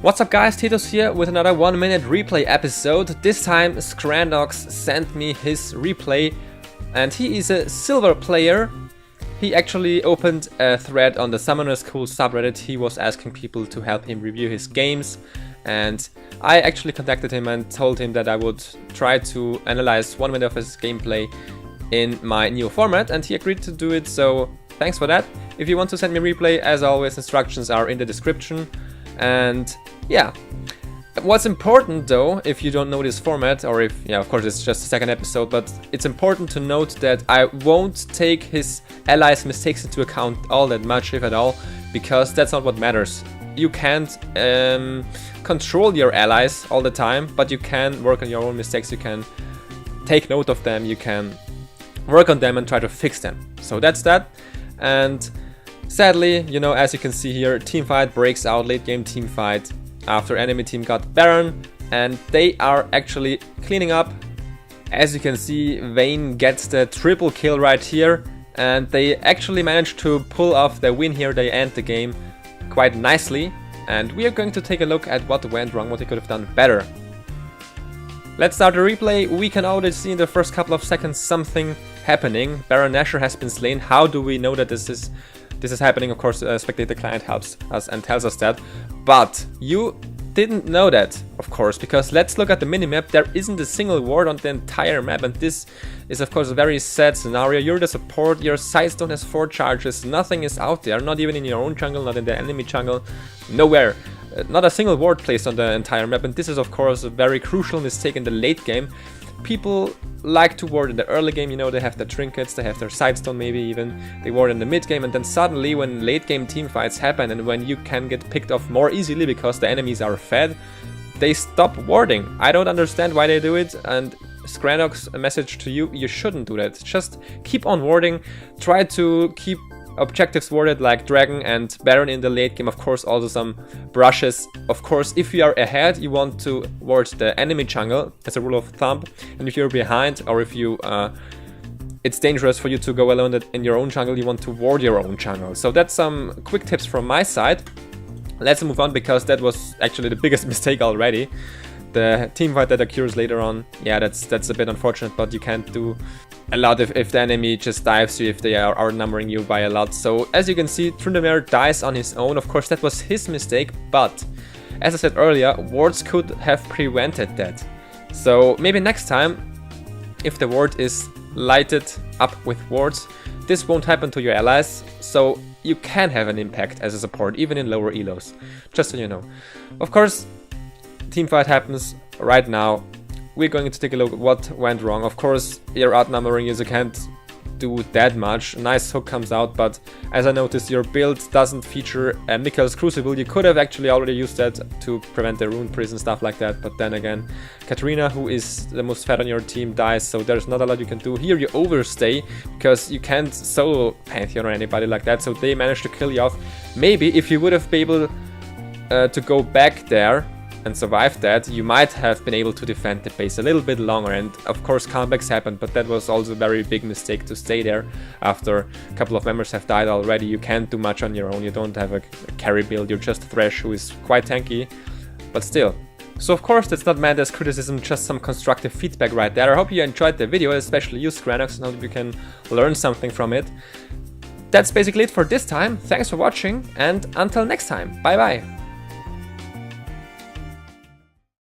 What's up guys, Tetos here with another 1-minute replay episode. This time Scrandox sent me his replay and he is a silver player. He actually opened a thread on the Summoner School subreddit. He was asking people to help him review his games, and I actually contacted him and told him that I would try to analyze 1 minute of his gameplay in my new format, and he agreed to do it, so thanks for that. If you want to send me a replay, as always, instructions are in the description. And yeah, what's important though, if you don't know this format, or if, yeah, of course it's just a second episode, but it's important to note that I won't take his allies' mistakes into account all that much, if at all, because that's not what matters. You can't control your allies all the time, but you can work on your own mistakes, you can take note of them, you can work on them and try to fix them. So that's that. And sadly, you know, as you can see here, teamfight breaks out, late game teamfight, after enemy team got Baron, and they are actually cleaning up. As you can see, Vayne gets the triple kill right here, and they actually managed to pull off the win here. They end the game quite nicely, and we are going to take a look at what went wrong, what they could have done better. Let's start the replay. We can already see in the first couple of seconds something happening. Baron Nashor has been slain. How do we know that this is happening? Of course, Spectator Client helps us and tells us that, but you didn't know that, of course, because let's look at the minimap. There isn't a single ward on the entire map, and this is of course a very sad scenario. You're the support, your sidestone has 4 charges, nothing is out there, not even in your own jungle, not in the enemy jungle, nowhere. Not a single ward placed on the entire map, and this is of course a very crucial mistake in the late game. People like to ward in the early game, you know, they have their trinkets, they have their sidestone, maybe even they ward in the mid game, and then suddenly when late game team fights happen and when you can get picked off more easily because the enemies are fed, they stop warding. I don't understand why they do it, and Scrandox, a message to you, you shouldn't do that. Just keep on warding, try to keep objectives warded like Dragon and Baron in the late game, of course also some brushes. Of course, if you are ahead, you want to ward the enemy jungle, as a rule of thumb, and if you're behind, or if you it's dangerous for you to go alone in your own jungle, you want to ward your own jungle. So that's some quick tips from my side. Let's move on, because that was actually the biggest mistake already. The team fight that occurs later on, yeah, that's a bit unfortunate, but you can't do a lot if the enemy just dives you, if they are outnumbering you by a lot. So as you can see, Tryndamere dies on his own. Of course, that was his mistake, but as I said earlier, wards could have prevented that. So maybe next time, if the ward is lighted up with wards, this won't happen to your allies, so you can have an impact as a support, even in lower elos, just so you know. Of course, teamfight happens right now. We're going to take a look at what went wrong. Of course, you're outnumbering you, so you can't do that much. A nice hook comes out, but as I noticed, your build doesn't feature a Mikhail's Crucible. You could have actually already used that to prevent the Rune Prison, stuff like that, but then again, Katarina, who is the most fed on your team, dies, so there's not a lot you can do. Here you overstay, because you can't solo Pantheon or anybody like that, so they managed to kill you off. Maybe if you would have been able to go back there and survive that, you might have been able to defend the base a little bit longer, and of course comebacks happened, but that was also a very big mistake to stay there after a couple of members have died already. You can't do much on your own, you don't have a carry build, you're just Thresh, who is quite tanky, but still. So of course that's not meant as criticism, just some constructive feedback right there. I hope you enjoyed the video, especially you Scrandox, and hope you can learn something from it. That's basically it for this time. Thanks for watching, and until next time, bye bye!